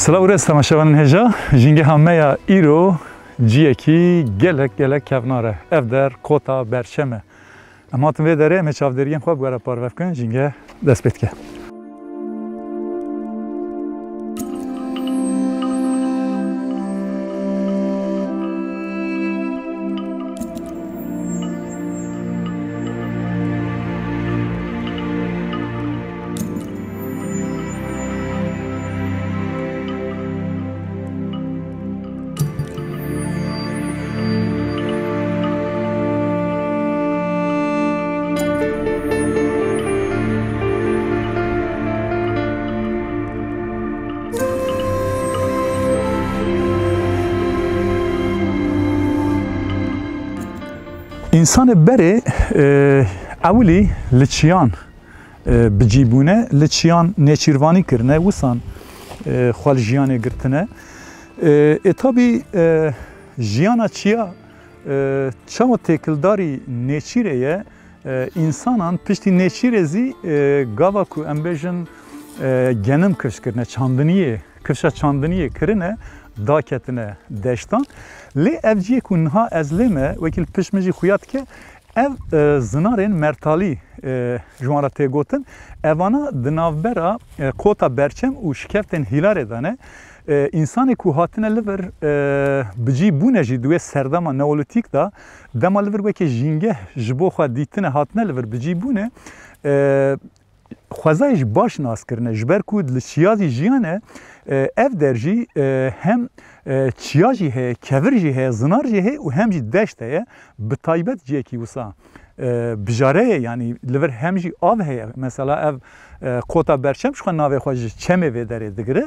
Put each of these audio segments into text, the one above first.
Selav res temaşevanên hêja jîngê hameya îro ciyekî gelek kevnar e. Ev der kota berçem e. Em hatin vê derê em ê çavderiyên xwe bi were parve bikin jîngê dest pê dike. İnsanı beri evli liçiyan bicibune liçiyan neçirvani kirne wisan xwal jiyanê girtine tabi jiyana çiya çawa têkildarî nêçîrê ye insanan piştî nêçîrê zî gava ku em bêjin genim kiriş kirine çandiniyê kirişa çandiniyê kirine daketine deştan lê ev ciyê ku niha ez lê me wekî piş min jî xuya dike ev zinarên mertalî ji wan re tê gotin evana di navbera kota berçem û şikeftên hîlarê de ne insanê ku hatine li vir bicî bûne jî di wê serdema neolîtîk da dema li vir wekî jîngeh ji bo xwe dîtine hatine li vir bicî bûne xwezayê jî baş nas kirine ji ber ku li çiya jî jiyan e ev der jî hem çiya jî heye, kevir jî heye, zinar jî heye û hem jî deşt heye bi taybet ciyekî wisa bijare ye yanî li vir hem jî av heye mesela ev kota berçem ji xwe navê xwe ji çemê vê derê digire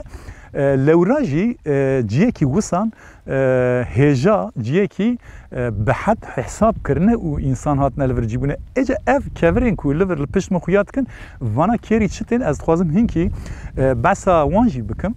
lewra jî ciyekî wisan hêja ciyekî bi hed hesab kirine û însan hatine li vir cîbûne ece ev kevirên ku li vir li pişt min xuya dikin vana kêrî çi tên ez dixwazim hinkî behsa wan jî bikim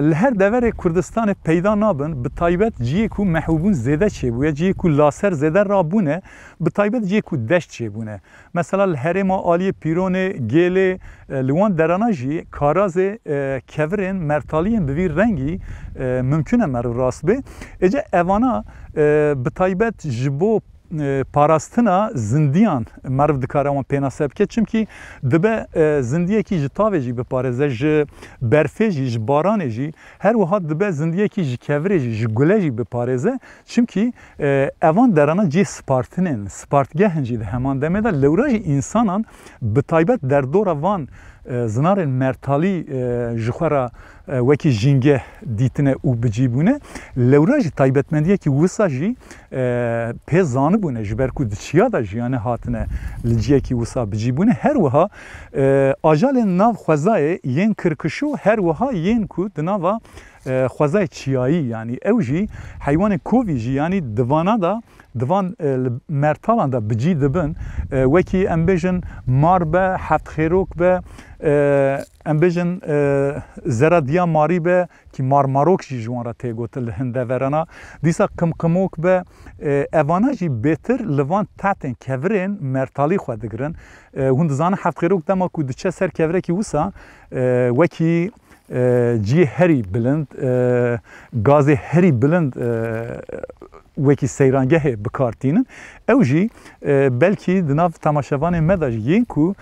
li her deverê Kurdistanê peyda nabin bi taybet ciyê ku mehbûbûn zêde çêbûye ciyê ku laser zêde rabûne bi taybet ciyê ku deşt çêbûne mesela li herêma aliyê pîronê gêlê li wan derana jî karazê kevirên mertaliyên bi vî rengî mümkün e meriv rast bê ece evana bi taybet ji bo parastina zindiyan meriv dikare wan pêna sebke çimkî dibe zindiyekî ji tavê jî biparêze ji berfê jî ji baranê jî her wiha dibe zindiyekî ji kevirê jî ji gulê jî biparêze çimkî evan derana cî spartinên spartgehên jî di heman demê de lewra jî însanan bi taybet derdora van zinarên mertalî ji xwe re wekî jîngeh dîtine û bicîbûne lewra jî taybetmendiyekî wisa jî pê zanib bibune ji ber ku çiya da jiyane hatine li ciyekî wisa bicîbûne her wiha ajalên nav xwezayê yên kirkişû her wiha yên ku di nava xwezayê çiyayî yani ew jî heywanê kovî jî yani divana da divan mertalan da bicî dibin wekî em bêjin mar be heftxêrok be em bêjin zeradiya marî be ki marmarok jî ji wan re tê gotin li hindeverana dîsa qimqimok be evana jî bêtir li van tetên kevirên mertalî xwe digirin hûn dizanin heftxêrok dema ku diçe ser kevirekî wisa wekî ciyê herî bilind gazê herî bilind wekî seyrangehê bikartînin ew jî belkî di nav temaşevanên me da jî yên ku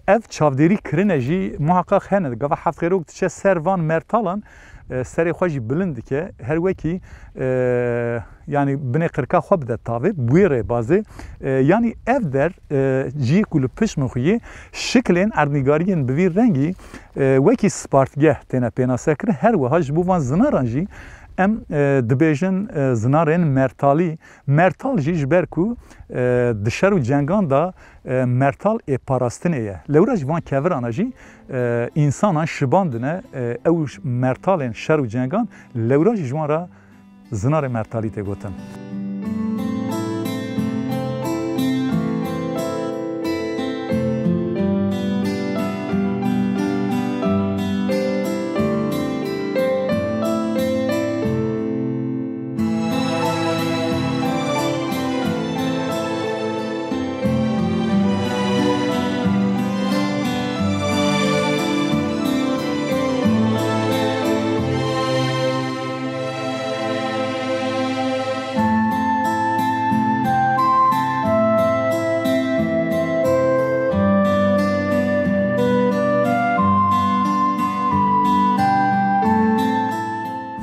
ev çavdêrî kirine jî muhaqqaq hene gava heftxêrok diçe ser van mertalan serê xwe jî bilind dike her wekî yani binê qirka xwe bide tavê bûyê rêbazê yani ev der ciyê ku li pişt min xwe yê şiklên erdnîgariyên bi vî rengî wekî spartgeh têne pênasekirin her wiha ji bo van zinaran jî em dibêjin zinarên mertalî mertal jî ji ber ku di şer û cengan da mertal ê parastinê ye lewra ji van keviran jî însanan şibandine ew mertalên şer û cengan lewra jî ji wan re zinarê mertalî tê gotin.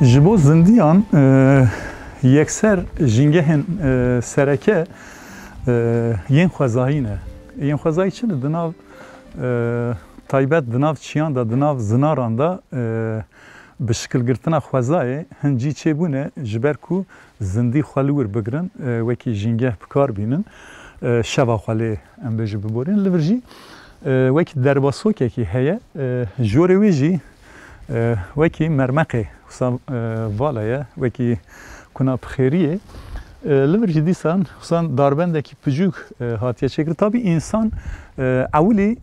Ji bo zindiyan yekser jîngehên sereke yên xwezayî ne. Yên xwezayî çi ne? Di nav taybet di nav çiyan da di nav zinaran da bi şikilgirtina xwezayê hin cî çêbûne ji ber ku zindî xwe li wir bigirin wekî jîngeh bikar bînin şeva xwe lê em bêjî biborîn li vir jî wekî derbasokekî heye jorê wê jî wekî mermeqê wisa vala ye wekî kuna pixêriyê li vir jî dîsan wisa darbendekî picûk hatiye çêkirin tabî însan ewilî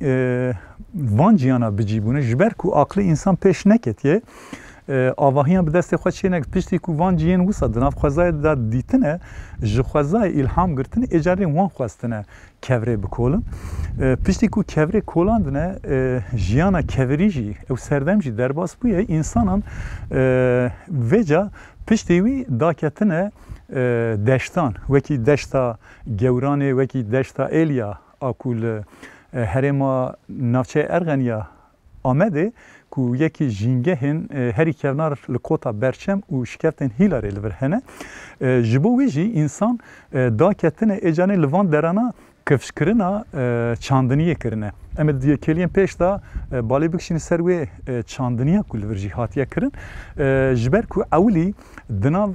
van ciyana bicîbûne ji ber ku aqlê însan pêş neketiye avahiyan bi destê xwe çê neket piştî ku van ciyên wisa di nav xwezayê da dîtine ji xwezayê îlham girtine êcarên wan xwestine kevirê bikolin piştî ku kevirê kolandine jiyana kevirî jî ew serdem jî derbas bûye însanan vêca piştî wî daketine deştan wekî deşta gewranê wekî deşta êliya a ku li herêma navçeya Erxeniya Amedê ku yekî jîngehên herî kevnar li kota berçem û şikeftên hîlarê li vir hene ji bo wê jî însan daketine êcanê li van derana kevşkirina çandiniyê kirine. Em ê keliyên pêş da balê bikişîne ser wê çandiniya ku li vir jî hatiye kirin ji ber ku ewilî di nav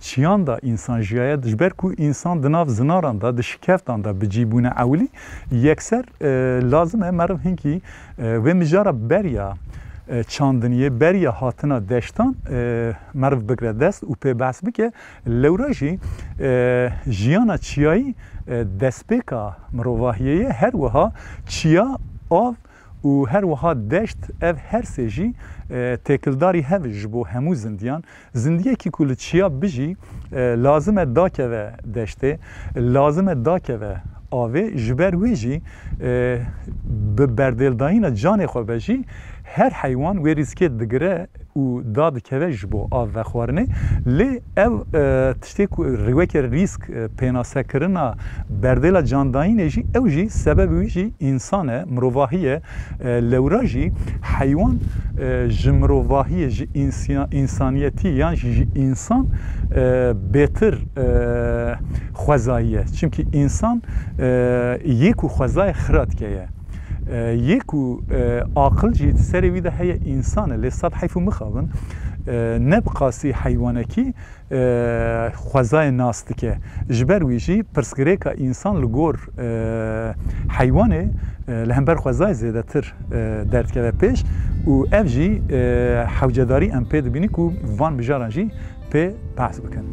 çiyan da însan jiyaye ji ber ku însan di nav zinaran da di şikeftan da bicîbûne ewilî yekser lazim e meriv hinkî vê mijara berya çandiniye beriya hatina deştan meriv bigire dest û pê behs bike lewra jî jiyana çiyayî destpêka mirovahiyê her wiha çiya av û her wiha deşt ev her sê jî têkildarî hev ji bo hemû zindiyan zindiyekî ku li çiya bijî lazim e dakeve deştê lazim e dakeve avê ji ber wê jî bi berdêldayîna canê xwe ve jî her heywan wê rîskê digire û da dikeve ji bo av vexwarinê lê ev tiştê ku weke rîsk pênasekirina berdêla candayînê jî ew jî sebebê wî jî însan e mirovahî ye lewra jî heywan ji mirovahiyê ji însaniyetî yan ji însan bêtir xwezayî ye çimkî însan yê ku xwezayê xira dike ye yê ku aqil jî serê wî de heye însan e lê sed heyf û mixabin نبقاسی حیوانکی خوزای ناستکه جبر ویجی پرسگره که انسان لگور حیوانه لهمبر خوزای زیده تر درد که پیش و اف جی حوجداری ام پی دبینی که وان بجاران جی پی بحث بکن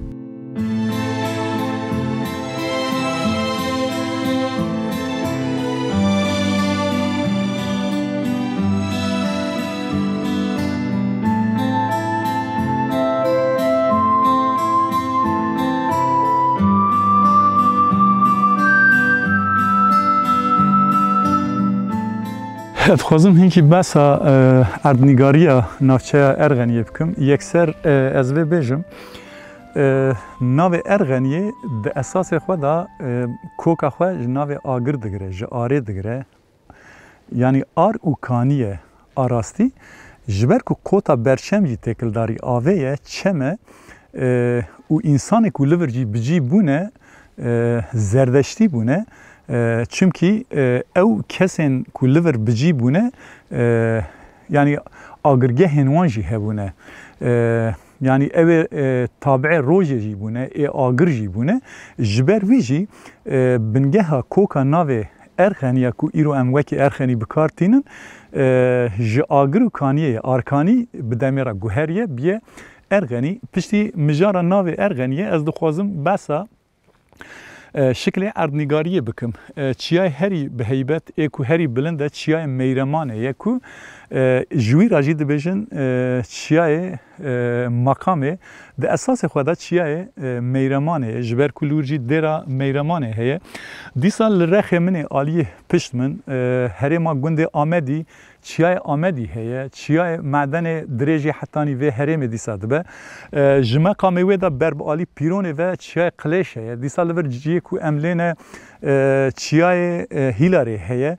خوازم هنکی بسا اردنگاریا نافچه ارغنیه بکم یکسر از وی بیجم ناو ارغنیه ده اساس خود کوکا خود ناو آگر دگره جاره دگره یعنی آر و کانیه آراستی جبر که کوتا برچم جی تکلداری آویه چمه و انسان که لورجی بجی بونه زردشتی بونه چونکی او کسین که لور بجی بونه یعنی آگرگه هنوانجی هبونه یعنی او تابع روژه جی بونه ای آگر جی بونه جبر ویجی بنگه ها کوکا ناوه ارخنیه که ایرو اموکی ارخنی بکارتینن جی آگر و کانیه آرکانی بدمیره گوهریه بیه ارغنی پشتی مجارا ناوه ارغنیه از دخوازم بسا شکل اردنگاریه بکم چیای هری به هیبت ایکو هری بلنده چیای میرمانه یکو جوی راجی دبیجن چیای مقامه ده اساس خدا چیای میرمانه جبر کلورجی دیرا میرمانه هیه دیسا لرخ من آلی پشت من هری ما گنده آمدی چیای آمدی هیه چیای معدن درجی حتانی و هرم دیسا دبه جمع قامه ویدا برب آلی پیرونه و چیای قلیش هیه دیسا لور جیه کو املینه چیای هیلاری هیه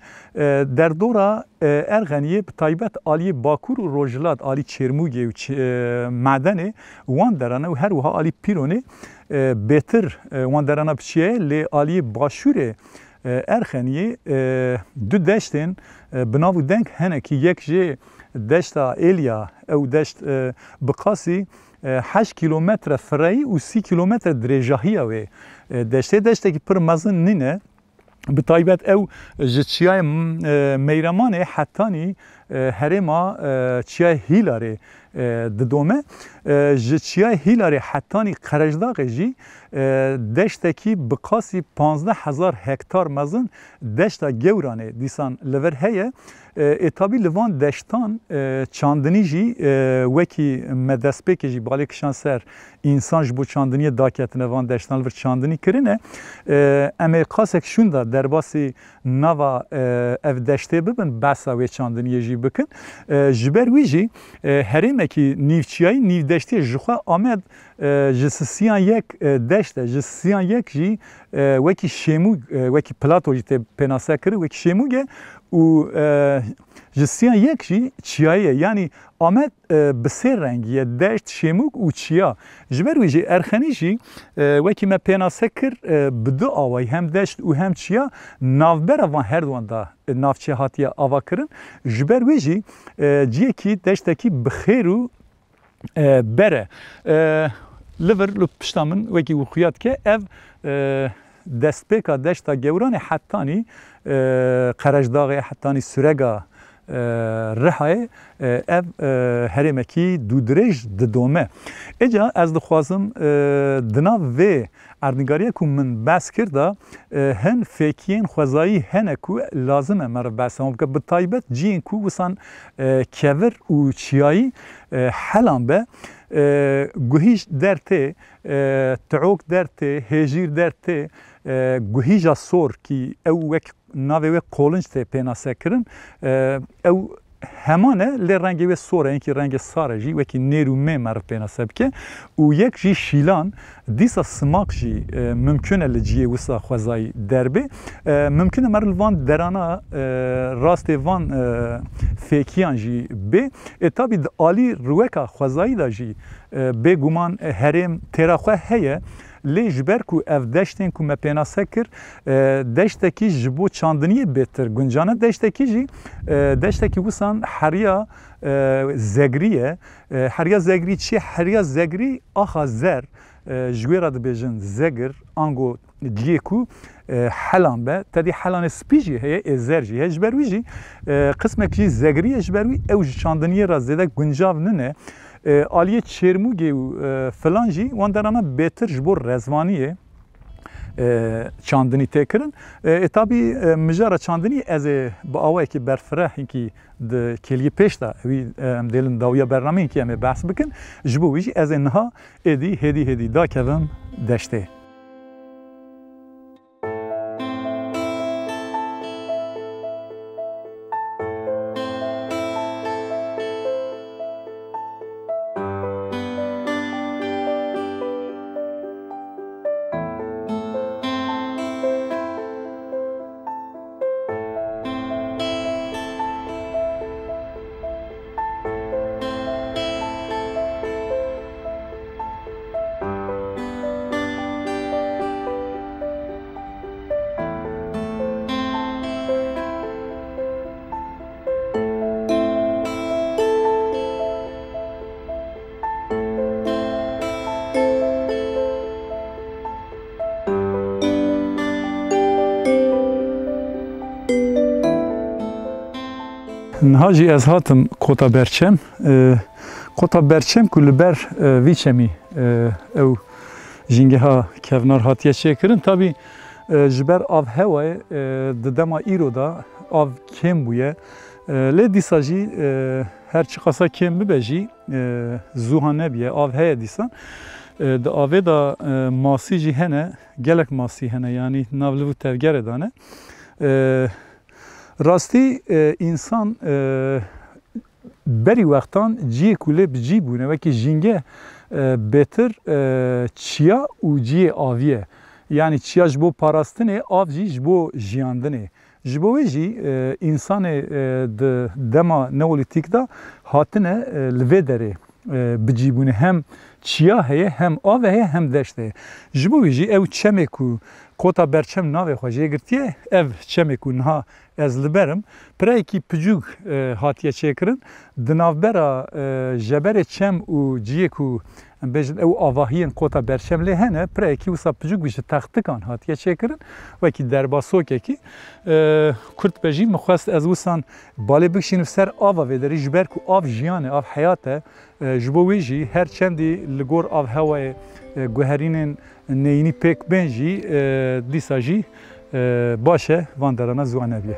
در دورا ارغنیه بتایبت آلی باکور و روجلات آلی چرموگی و معدنه وان درانه و هر وها آلی پیرونه بهتر وان درانه بچیه لی آلی باشوره ارخنیه دو دشتن بناو دنگ هنه که یک جه دشتا ایلیا او دشت بقاسی 8 کیلومتر فرایی و 30 کیلومتر درجاهیه و دشته که پر مزن نینه بتایبت او جتشیای میرمانه حتانی هرما چیای هیلاره ددومه جتشیای هیلاره حتانی قرجداغ جی دشته کی بقاسی 15,000 هکتار مزن دشتا گورانه دیسان لور هیه اتابی لوان دشتان چاندنی جی وکی مدسپیک جی بالی کشان سر انسان جبو چاندنی داکتنه وان دشتان لور چاندنی کرنه اما قاسک شونده در باسی نوا اف دشته ببن بسا و چاندنی جی بکن جبر وی جی هرمه کی نیوچیای نیو دشته جخوا آمد جسسیان یک دشته جسسیان یک جی وکی شیموگ وکی پلاتو جی ته پناسه کرد وکی شیموگه و جسیان یک جی چیایه یعنی آمد به سه رنگیه دشت شیموگ و چیا جبر ویجی ارخنی جی وکی ما پناسه کرد بدو آوای هم دشت و هم چیا نافبر وان هر دوان دا نافچه هاتیه آوا کرن جبر ویجی جیه کی دشته کی بخیرو بره لور لو پشتامن وکی وخیات که اف دستپیکا دشتا گوران حتانی قرجداغ حتانی سرگا رهای اف هرمکی دودرج ددومه اجا از دخوازم دنا و اردنگاریه که من بس کرده هن فکیین خوزایی هنه که لازمه مر بسام که بطایبت جین که وسان کور و چیایی حلان به گوهیج درته تعوق درته هجیر درته گوهیجا سور کی او وک ناوی و قولنج ته پناسه کرن او همانه لی رنگی و سوره اینکه رنگ ساره جی وکی نیرو معرف پناسه بکه و یک جی شیلان دیسا سماق جی ممکنه لجیه وسا خوزای دربه ممکنه مرلوان درانا راست وان فیکیان جی به اتابی آلی روکا خوزایی دا جی به گمان هرم تراخوه هیه لی جبر کو اف دشتین کو مپیناسه کر دشتکی جبو چاندنی بهتر گنجانه دشتکی جی دشتکی وسان حریا زگریه حریا زگری چی حریا زگری آخا زر جویرا دبیجن زگر آنگو دیکو حلان به تدی حلان سپیجی هی ازرجی هی جبروی جی قسمه کی زگری جبروی او چاندنی را زده گنجاو ننه آلیه چرموگی و فلانجی وان درانه بهتر جبور رزوانیه چاندنی تکرن تابی مجاره چاندنی از با آوایی که برفره اینکی د کلیه پیش دا وی دلن داویا برنامه اینکی همه بحث بکن جبویجی از اینها هدی دا کدام دشته نهاجی از هاتم کوتا برچم کل بر ویچمی او جنگه ها کفنار هاتیه شکرن تابی جبر آف هوای دما ایرو دا آف کم بویه لی دیساجی هر چی قصا کم ببجی زوهانه بیه آف هیا دیسان دا آوه دا ماسی جی هنه گلک ماسی هنه یعنی ناولو تفگره دانه راستی انسان بری وقتان جی کوله بجی بونه و که جنگه بهتر چیا و جی آویه یعنی چیا جبو پاراستنه آف جی جبو جیاندنه جبوی جی انسان دما نولیتیک دا هاتنه لوه داره بجی بونه هم چیا هیه هم آوه هیه هم دشته جبوی جی او چمه کو کوتا برچم ناوی خواه گرتیه اف چمه کو نها از لبرم پرای کی پجوک هاتیه چکرن دناوبرا جبر چم و جیه کو بجن او آواهین کوتا برچم لهنه پرای کی وسا پجوک بیشه تختکان هاتیه چکرن و کی درباسوکه کی کرد بجی مخواست از وسان باله بکشین سر آوا ودری جبر کو آف جیانه آف حیاته جبویجی هر چندی لگور آف هوای گوهرینن نینی پک بنجی دیساجی باشه واندرانا زوانه بیه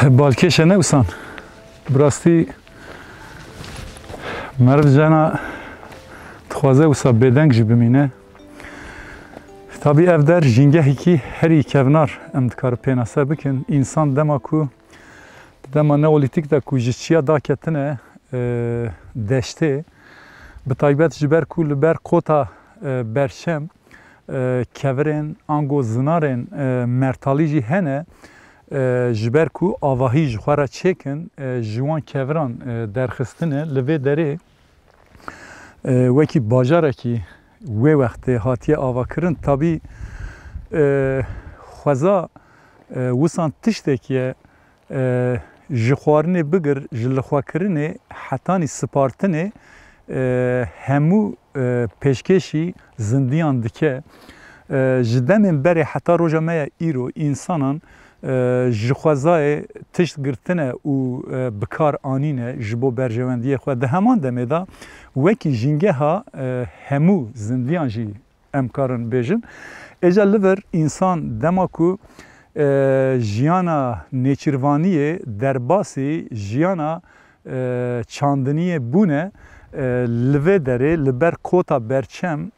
بالکشه نوسان براستی مرد جانا تخوازه وسا بدنگ جی بمینه تابی اف در جنگه هیکی هری کونار امدکار پیناسه بکن انسان دما کو دما نولیتیک دا کو جچیا دا کتنه دشته بطایبت جبر کو لبر قوتا برشم کورن انگو زنارن مرتالی جی هنه جبر کو آواهی جخواره چکن جوان کوران درخستنه لوی داره وکی باجاره کی وی وقت هاتیه آوا کرن تابی خوزا وسان تشته که جخوارنه بگر جلخوا کرنه حتانی سپارتنه همو پیشکشی زندیان دکه جدمن بره حتی روژا میا ایرو انسانان جخوازای تشت گرتنه و بکار آنینه جبو برجواندیه خود ده همان دمه دا وکی جنگه ها همو زندیان جی امکارن بیجن اجا لور انسان دماکو جیانا نیچروانیه در باسی جیانا çandiniye bune li derê li ber kota berçem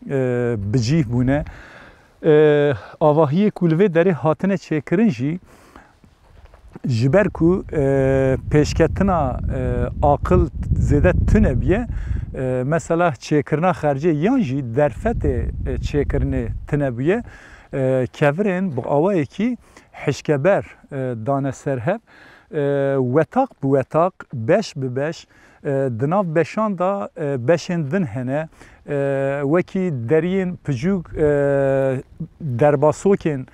bicîh bûne avahiyê ku li vê derê hatine çêkirin jî ji ber ku pêşketina aqil zêde tune biye mesela çêkirina xercê yan jî derfetê çêkirinê tune biye kevirên bi awayekî hişkeber dane ser hev wetak bi wetak beş bi beş di nav beşan da beşên din hene wekî deriyên picûk derbasokên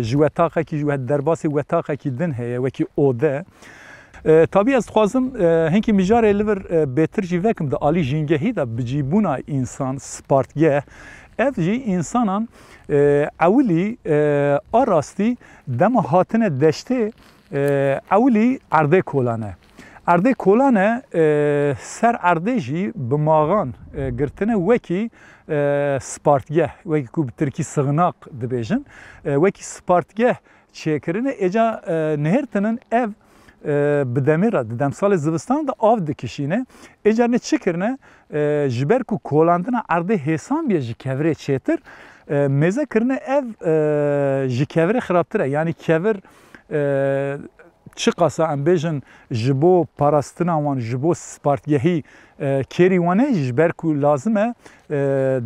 ji wetaqekî ji derbasê wetaqekî din heye wekî ode tabii ez dixwazim hinkî mijarê li vir bêtir jî vekim di alî jîngehî de bicîbûna însan spartgeh ev jî însanan ewilî a rastî dema hatine deştê ewilî erdê kolan e erdê kolan e ser erdê jî bi maxan girtine wekî spartgeh wekî ku bi tirkî sığınak dibêjin wekî spartgeh çêkirine êca nihêrtinin ev bi demê re di demsalê zivistan da av dikişîne êca ne çi kirine ji ber ku kolandina erdê hêsan biye ji kevirê çêtir mêze kirine ev ji kevirê xirabtir e yanî kevir çi qasa em bêjin ji bo parastina wan ji bo spartgehî kêrî wan e ji ber ku lazim e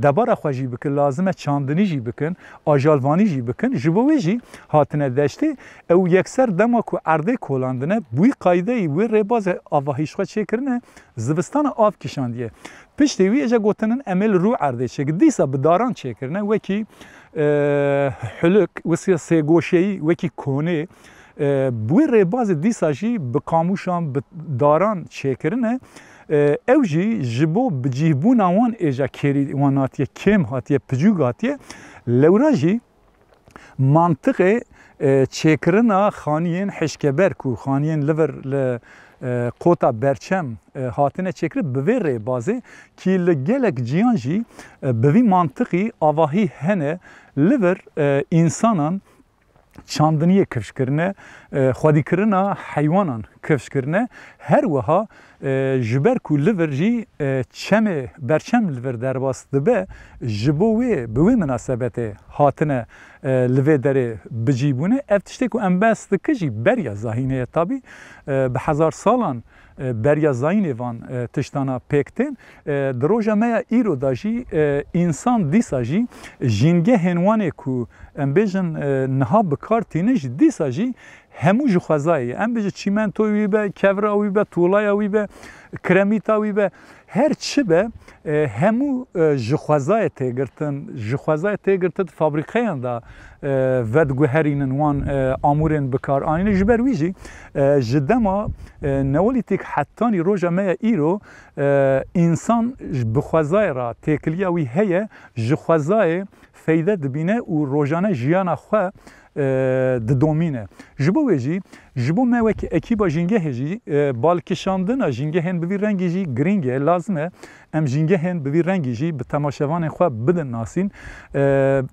debara xwe jî bikin lazim e çandinî jî bikin ajalvanî jî bikin ji bo wê jî hatine deştê ew yekser dema ku erdê kolandine bûyî qaydeyî wê rêbazê avahî xwe çêkirine zivistana av kişandiye piştî wî êca gotinin em ê li rû erdê çêkir dîsa bi daran çêkirine wekî huluk wisiya sêgoşeyî wekî konê بوی ریباز دیسا جی به کاموشان به داران چیکرنه او جی جبو بجیبون وان ایجا کری وان هاتیه کم هاتیه پجوگ هاتیه لورا جی منطق چیکرنا خانیین حشکبر کو خانیین لور قوتا برچم هاتنه چیکر بوی ریبازه کی لگلک جیان جی بوی منطقی آواهی هنه لور انسانان çandiniye kevşkirine, xwedîkirina heywanan kevşkirine her wiha ji ber ku li vir jî çemê berçem li vir derbas dibe ji bo wê bi wê münasebetê hatine li vê derê bicîbûne ev tiştê ku em behs dike jî berya zahîneye tabî bi hezar salan berya zayînê van tiştana pêktên di roja me ya îro da jî însan dîsa jî jîngehên wanê ku em bêjin niha bikar tîne jî dîsa jî hemû ji xwezayê em bêjin çîmentoyê wî be kevra wî be tuğlaya wî be kremîta wî be her çi be hemû ji xwezayê têgirtin ji xwezayê têgirtin fabrîqeyan da vedguherînin wan amûrên bikar anîne ji ber wî jî ji dema neolîtîk hettanî roja me ya îro însan bi xwezayê ra têkiliya wî heye ji xwezayê feyde dibîne û rojane jiyana xwe didomîne ji bo wê jî ji bo me wekî ekîba jîngehê jî balkişandina jîngehên bi vî rengî jî giring e lazim e em jîngehên bi vî rengî jî bi temaşevanên xwe bidin nasîn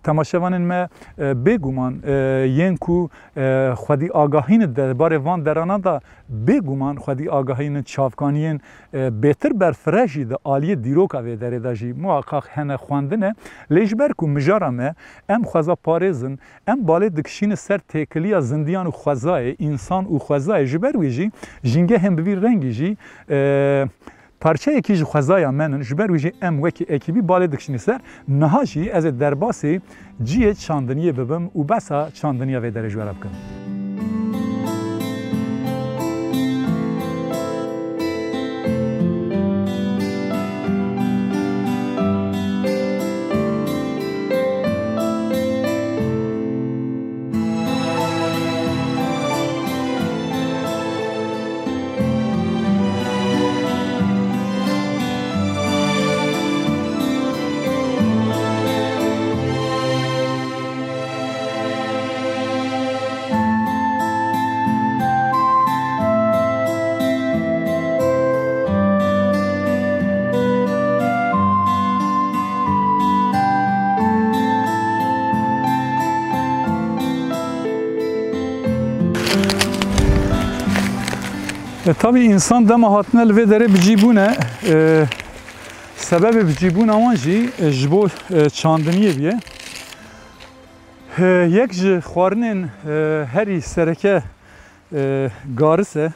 temaşevanên me bêguman yên ku xwedî agahînin derbarê van derana da bêguman xwedî agahînin çavkaniyên bêtir berfireh jî di aliyê dîroka vê derê de jî muhaqqaq hene xwendine lê ji ber ku mijara me em xweza parêzin em balê dikişînin ser têkiliya zindiyan û xwezayê însan û xwezayê ji ber wî jî jîngehên bi vî rengî jî parçayekî ji xwezaya menin ji ber wî jî em wekî ekîbî balê dikişînî ser niha jî ez ê derbasê ciyê çandiniyê bibim û besa çandiniya vê derê ji we re bikim. Tabii insan dema hatine li vê derê bicîbûne sebebê bicîbûna wan jî ji bo çandiniyê bûye. Yek ji xwarinên herî sereke garis e.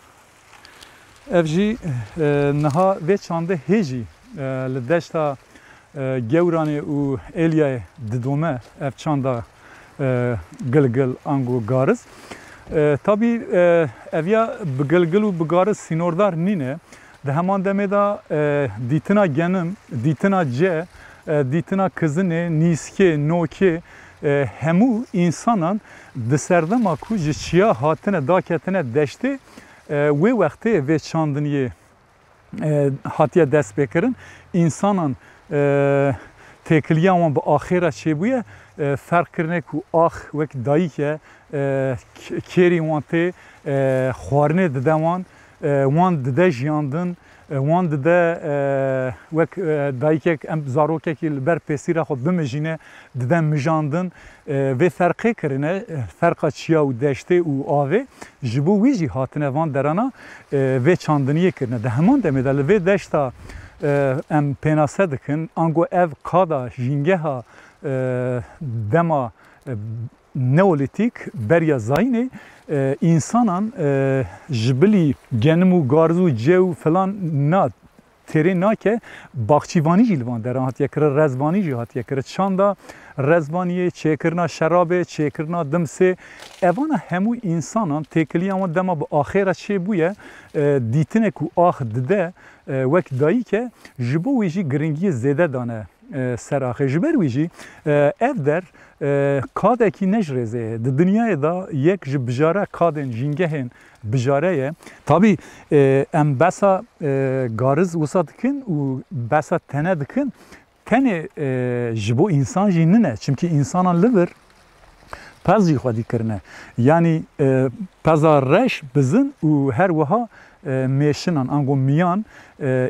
Ev jî niha vê çandê hê jî li deşta Gewranê û Êlyayê didome ev çanda gilgil ango garis. Tabii evya bi gilgil û bi garis sînordar nîne. Di heman demê de dîtina genim, dîtina ce, dîtina kizinê, nîskê, nokê hemû însanan di serdema ku ji çiya hatine daketine deştê wê wextê vê çandiniyê hatiye dest pêkirin. İnsanan têkiliya wan bi axêra çêbûye ferqkirine ku ax wek dayîk e kêrî wan tê xwarinê dide wan dide jiyandin wan dide wek dayîkek em zarokekî li ber pêsîra xwe bimijîne dide mijandin vê ferqê kirine ferqa çiya û deştê û avê ji bo wî jî hatine van derana vê çandiniyê kirine. Di heman demê de li vê deşta em pênase dikin ango ev kada jîngeha dema neolîtik beriya zayînê insanan ji bilî genim û garz û ce û filan na têrê nake baxçîvanî jî li van deran hatiye kirin, rezvanî jî hatiye kirin. Çanda rezvaniyê, çêkirina şerabê, çêkirina dimsê evana hemû insanan têkiliya wan dema bi axêra çêbûye dîtinek û ax dide wek dayîk e ji bo wê jî giringiyê zêde dane ser axê. Ji ber wî jî ev der kadekî ne ji rêzê ye. Di dinyayê da yek ji bijare kadên jîngehên bijare ye. Tabii em besa gariz wisa dikin û besa tene dikin. Tenê ji bo însan jî nine. Çimkî însanan li vir pez jî xwedî kirine. Yani peza reş, bizin û her wiha mêşinan ango miyan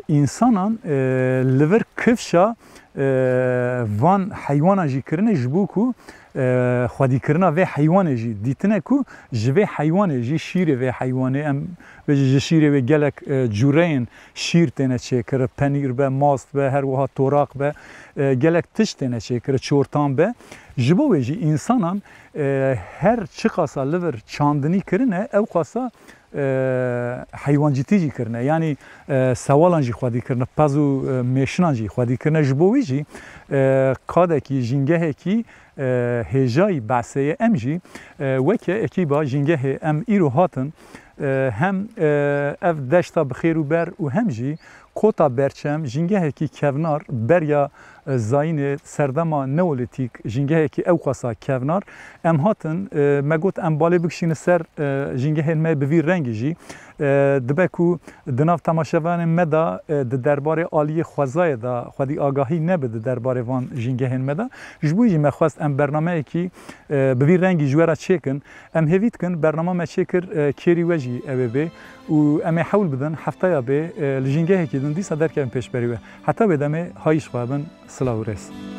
însanan li vir kifşa van heywanan jî kirine ji bo ku xwedîkirina vê heywanê jî dîtine ku ji vê heywanê jî şîrê vê heywanê em ji şîrê wê gelek cûreyên şîr têne çêkirin, penîr be, mast be, her wiha toraq be, gelek tişt têne çêkirin, çortan be. Ji bo wê jî însanan her çi qasa li vir çandinî kirine ew qasa heywancîtî jî kirine. Yani sewalan jî xwedî kirine, pez û mêşinan jî xwedî kirine. Ji bo wî jî kadekî jîngehekî hêjayî behsê em jî weke ekîba jîngehê em îro hatin hem ev deşta bi xêr û ber û hem jî kota berçem jîngehekî kevnar berya zayînê serdema neolîtîk jîngehekî ew qasa kevnar em hatin me got em balê bikişîne ser jîngehên me bi vî rengî jî dibe ku di nav temaşevanên me da di derbarê aliyê xwezayê da xwedî agahî nebe di derbarê van jîngehên me da ji bo jî me xwest em bernameyekî bi vî rengî ji we re çêkin em hêvî dikin bernama me çêkir kêrî we jî ew ê bê û em ê hewl bidin heftaya bê li jîngehekî din dîsa derkevin pêşberî we heta wê demê hayîş xwe bin silav û rêz.